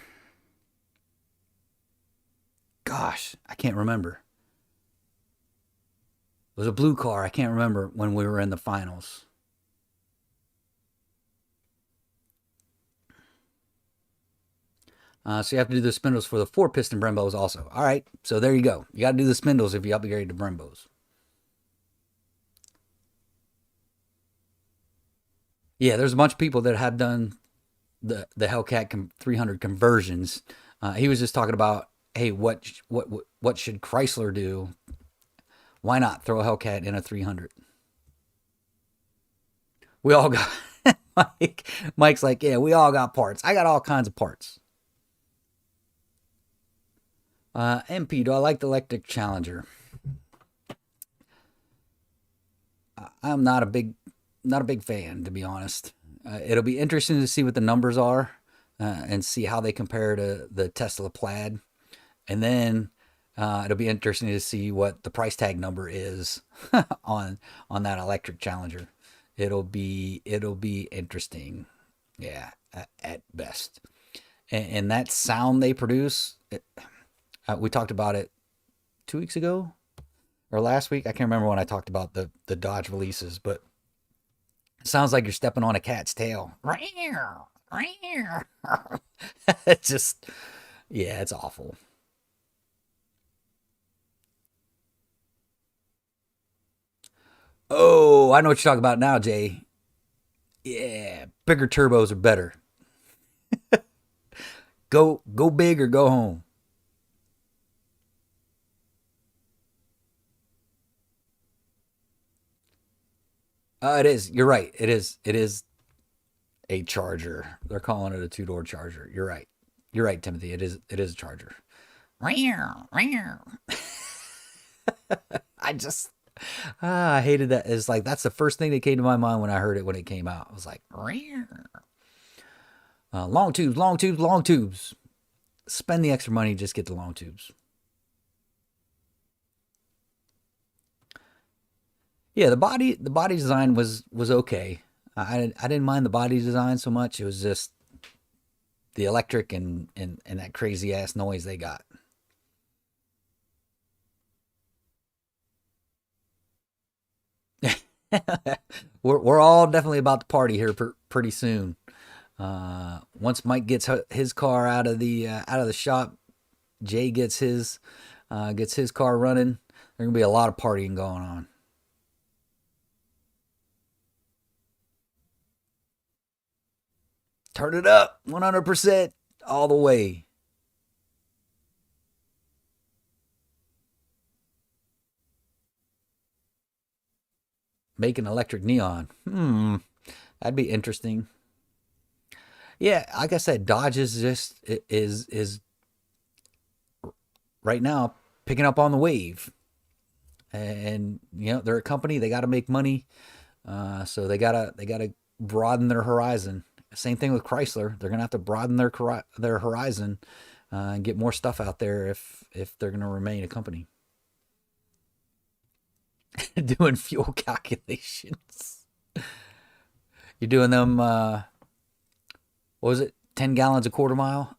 gosh, I can't remember. It was a blue car. I can't remember when we were in the finals. So you have to do the spindles for the four piston Brembos also. All right, so there you go. You got to do the spindles if you upgrade to Brembos. Yeah, there's a bunch of people that have done the Hellcat 300 conversions. He was just talking about, hey, what should Chrysler do? Why not throw a Hellcat in a 300? We all got Mike's like, yeah, we all got parts. I got all kinds of parts. MP, do I like the electric Challenger? I'm not a big fan, to be honest. It'll be interesting to see what the numbers are and see how they compare to the Tesla Plaid, and then it'll be interesting to see what the price tag number is on that electric Challenger. It'll be interesting, yeah, at best. And that sound they produce, we talked about it 2 weeks ago or last week. I can't remember when I talked about the Dodge releases, but it sounds like you're stepping on a cat's tail. It's just, yeah, it's awful. Oh, I know what you're talking about now, Jay. Yeah, bigger turbos are better. Go big or go home. It is. You're right. It is a Charger. They're calling it a two-door Charger. You're right. You're right, Timothy. It is a Charger. I just I hated that. It's like that's the first thing that came to my mind when I heard it when it came out. I was like, long tubes, long tubes, long tubes. Spend the extra money, just get the long tubes. Yeah, the body design was okay. I didn't mind the body design so much. It was just the electric and that crazy ass noise they got. We're all definitely about to party here pretty soon. Once Mike gets his car out of the shop, Jay gets his car running. There's gonna be a lot of partying going on. Turn it up, 100% all the way. Make an electric neon. That'd be interesting. Yeah, like I said, Dodge is right now picking up on the wave, and they're a company. They got to make money, so they gotta broaden their horizon. Same thing with Chrysler. They're gonna have to broaden their horizon and get more stuff out there if they're gonna remain a company. Doing fuel calculations. You're doing them. What was it? 10 gallons a quarter mile.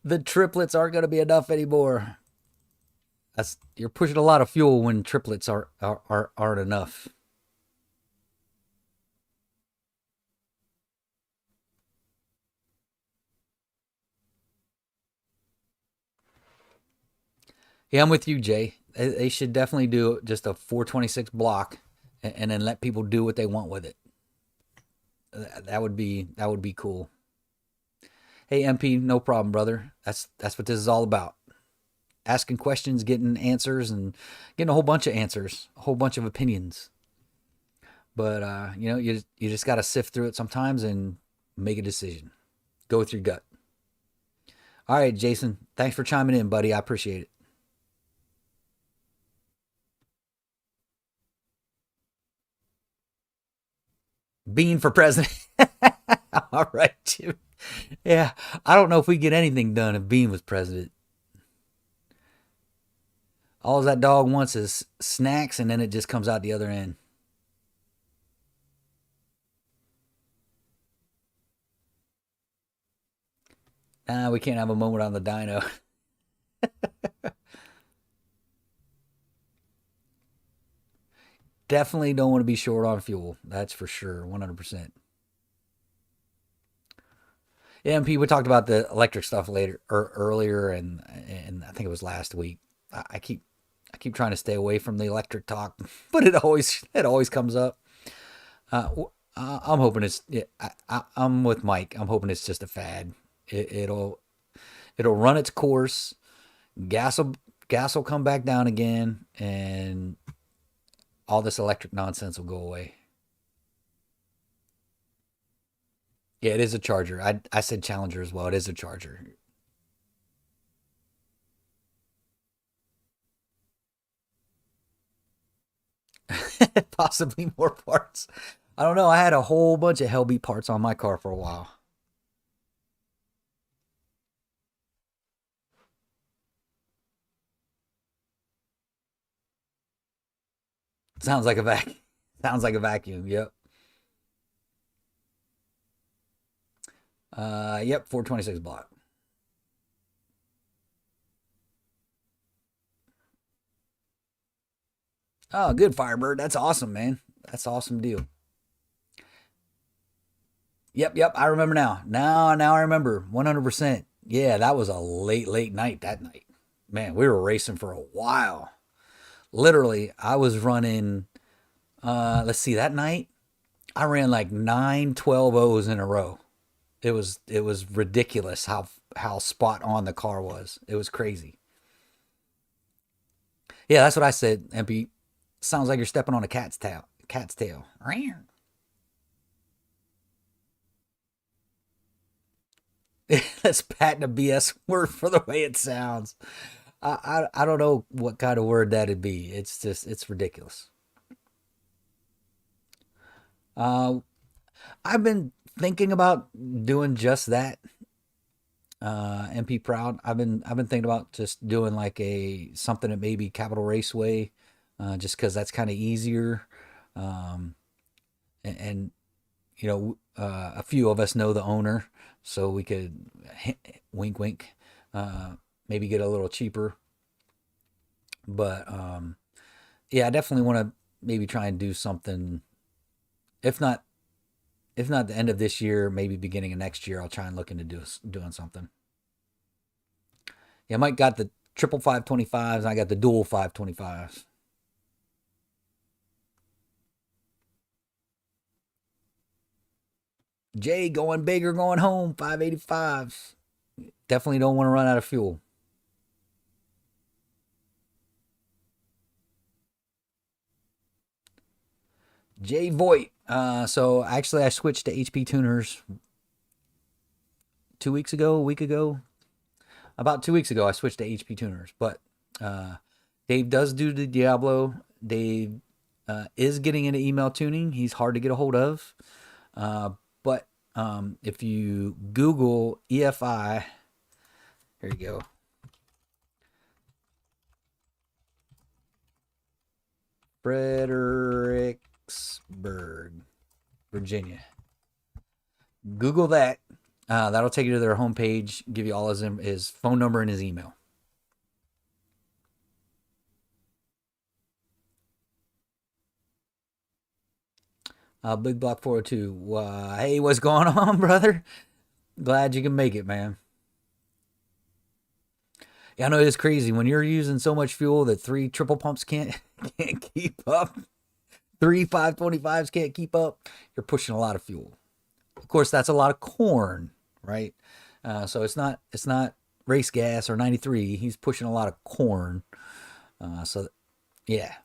The triplets aren't gonna be enough anymore. You're pushing a lot of fuel when triplets aren't enough. Yeah, I'm with you, Jay. They should definitely do just a 426 block, and then let people do what they want with it. That would be cool. Hey, MP, no problem, brother. That's what this is all about. Asking questions, getting answers, and getting a whole bunch of answers, a whole bunch of opinions. But you just got to sift through it sometimes and make a decision. Go with your gut. All right, Jason. Thanks for chiming in, buddy. I appreciate it. Bean for president. All right, Jim. Yeah, I don't know if we get anything done if Bean was president. All that dog wants is snacks, and then it just comes out the other end. We can't have a moment on the dyno. Definitely don't want to be short on fuel. That's for sure, 100%. Yeah, MP, we talked about the electric stuff later or earlier, and I think it was last week. I keep trying to stay away from the electric talk, but it always comes up. I'm hoping it's. Yeah, I'm with Mike. I'm hoping it's just a fad. It'll run its course. Gas will gas will come back down again, and all this electric nonsense will go away. Yeah, it is a Charger. I said Challenger as well. It is a Charger. Possibly more parts. I don't know. I had a whole bunch of Hellbeat parts on my car for a while. Sounds like a vacuum. Sounds like a vacuum. Yep. Yep. 426 block. Oh, good Firebird. That's awesome, man. That's awesome deal. Yep. I remember now. Now I remember. 100%. Yeah, that was a late night that night. Man, we were racing for a while. Literally, I was running. Let's see, that night I ran like 9 12 O's in a row. It was ridiculous how spot on the car was. It was crazy. Yeah, that's what I said. MP, sounds like you're stepping on a cat's tail. Cat's tail. That's patent a BS word for the way it sounds. I don't know what kind of word that'd be. It's just it's ridiculous. Uh, I've been thinking about doing just that. MP Proud. I've been thinking about just doing like a something at maybe Capital Raceway, just because that's kind of easier. Um, and a few of us know the owner, so we could wink wink, uh, maybe get a little cheaper. But yeah, I definitely want to maybe try and do something. If not, if not the end of this year, maybe beginning of next year, I'll try and look into doing something. Yeah, Mike got the triple 525s, and I got the dual 525s. Jay going big or going home, 585s. Definitely don't want to run out of fuel. Jay Voigt. So actually, I switched to HP tuners 2 weeks ago, a week ago. About 2 weeks ago, I switched to HP tuners. But uh, Dave does do the Diablo. Dave is getting into email tuning. He's hard to get a hold of. But if you Google EFI, here you go, Fredericksburg, Virginia. Google that. That'll take you to their homepage, give you all his phone number and his email. Big Block 402. Hey, what's going on, brother? Glad you can make it, man. Yeah, I know it's crazy when you're using so much fuel that three triple pumps can't can't keep up. Three 525s can't keep up. You're pushing a lot of fuel. Of course, that's a lot of corn, right? So it's not race gas or 93. He's pushing a lot of corn. So yeah,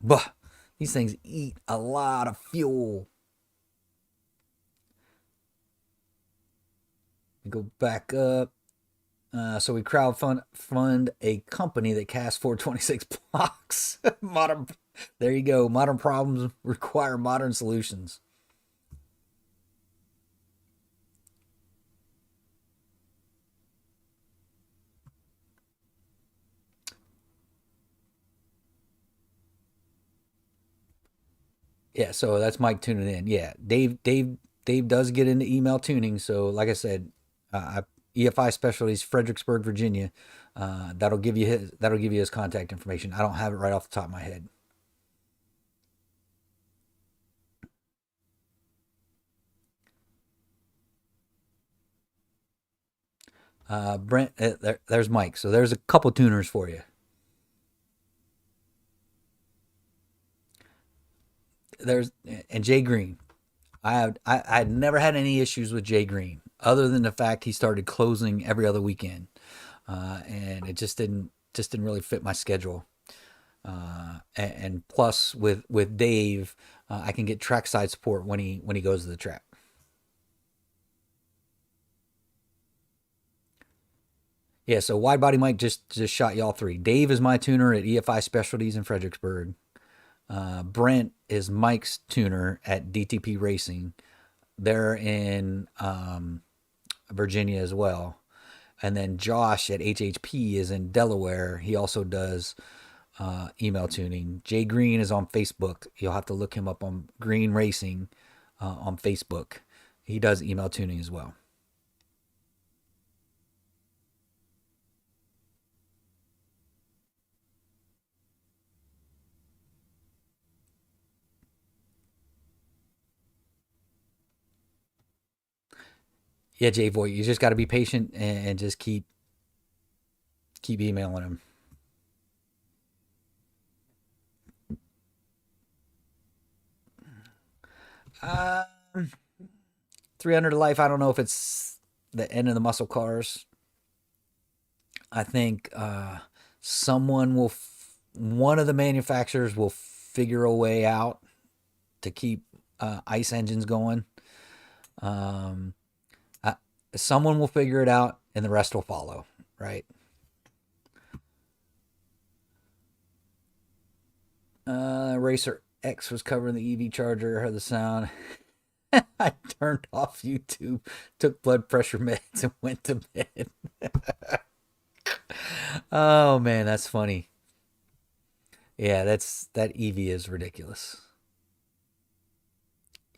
but these things eat a lot of fuel. Go back up. So we crowdfund a company that casts 426 blocks. Modern, there you go. Modern problems require modern solutions. Yeah, so that's Mike tuning in. Yeah, Dave does get into email tuning. So like I said, EFI Specialties, Fredericksburg, Virginia. That'll give you his contact information. I don't have it right off the top of my head. Brent, there's Mike. So there's a couple tuners for you. there's and Jay Green. I had never had any issues with Jay Green, other than the fact he started closing every other weekend, and it just didn't really fit my schedule. And plus, with Dave, I can get trackside support when he goes to the track. Yeah, so wide body Mike just shot y'all three. Dave is my tuner at EFI Specialties in Fredericksburg. Brent is Mike's tuner at DTP Racing. They're in Virginia as well. And then Josh at HHP is in Delaware. He also does email tuning. Jay Green is on Facebook. You'll have to look him up on Green Racing on Facebook. He does email tuning as well. Yeah, Jay Voigt, you just got to be patient and just keep emailing him. 300 to life. I don't know if it's the end of the muscle cars. I think one of the manufacturers will figure a way out to keep ICE engines going. Um, I, Someone will figure it out, and the rest will follow. Right? Racer X was covering the EV charger. Heard the sound. I turned off YouTube, took blood pressure meds, and went to bed. Oh man, that's funny. Yeah, that EV is ridiculous.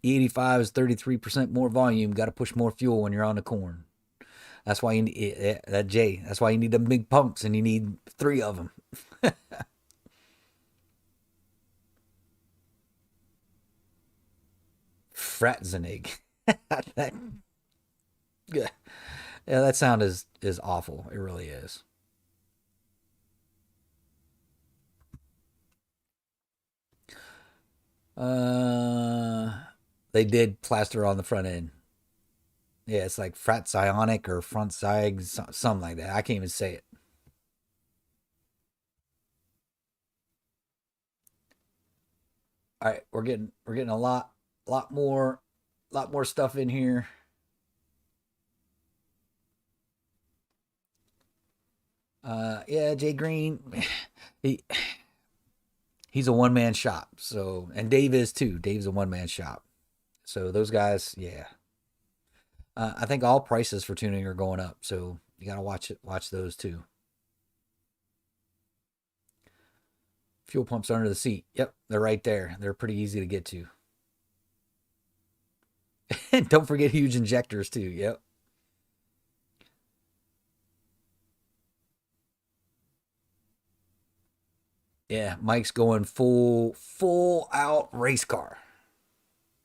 E85 is 33% more volume. Got to push more fuel when you're on the corn. That's why you need that J. That's why you need them big pumps, and you need three of them. Fratzenig. that, yeah, that sound is awful. It really is. Uh, they did plaster on the front end. Yeah, it's like Fratzionic or Frontzig, something like that. I can't even say it. All right, we're getting a lot more stuff in here. Yeah, Jay Green, he he's a one man shop. So and Dave is too. Dave's a one man shop. So those guys, yeah. I think all prices for tuning are going up. So you gotta watch those too. Fuel pumps under the seat. Yep, they're right there. They're pretty easy to get to. And don't forget huge injectors too. Yep. Yeah, Mike's going full out race car.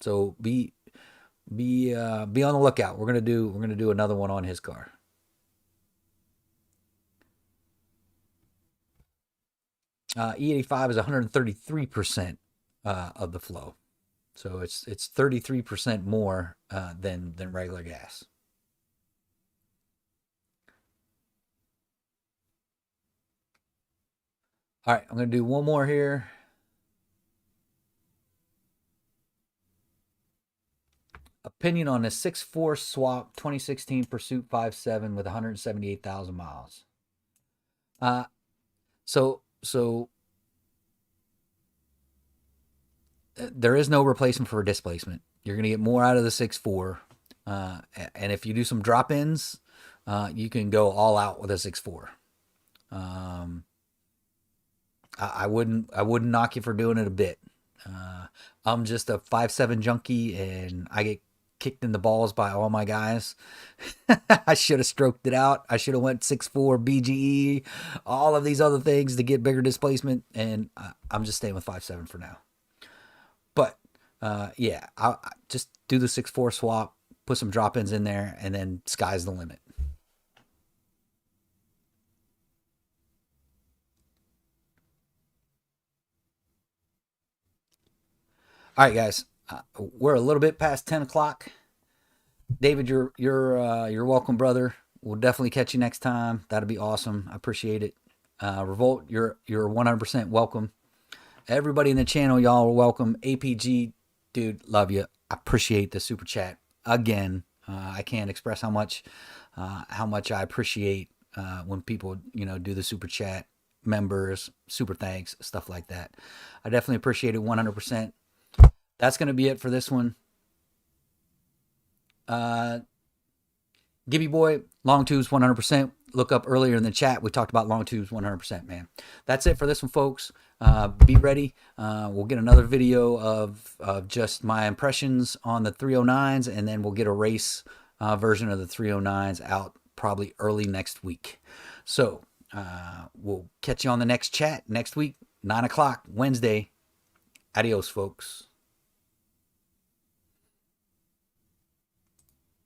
So be on the lookout. We're gonna do another one on his car. E85 is 133% of the flow, so it's 33% more than regular gas. All right, I'm gonna do one more here. Opinion on a 6.4 swap 2016 Pursuit 5.7 with 178,000 miles. Uh, so there is no replacement for displacement. You're going to get more out of the 6.4. And if you do some drop ins, you can go all out with a 6.4. Um, I wouldn't knock you for doing it a bit. I'm just a 5.7 junkie, and I get kicked in the balls by all my guys. I should have stroked it out. I should have went 6.4 BGE, all of these other things to get bigger displacement, and I'm just staying with 5.7 for now. But yeah, I just do the 6.4 swap, put some drop ins in there, and then sky's the limit. All right, guys, we're a little bit past 10 o'clock. David, you're welcome, brother. We'll definitely catch you next time. That'll be awesome. I appreciate it. Revolt, you're 100% welcome. Everybody in the channel, y'all are welcome. APG, dude, love you. I appreciate the super chat again. I can't express how much I appreciate when people do the super chat, members, super thanks, stuff like that. I definitely appreciate it 100%. That's gonna be it for this one. Gibby Boy, long tubes 100%. Look up earlier in the chat. We talked about long tubes 100%, man. That's it for this one, folks. Be ready. We'll get another video of just my impressions on the 309s, and then we'll get a race version of the 309s out probably early next week. So we'll catch you on the next chat next week, 9 o'clock, Wednesday. Adios, folks.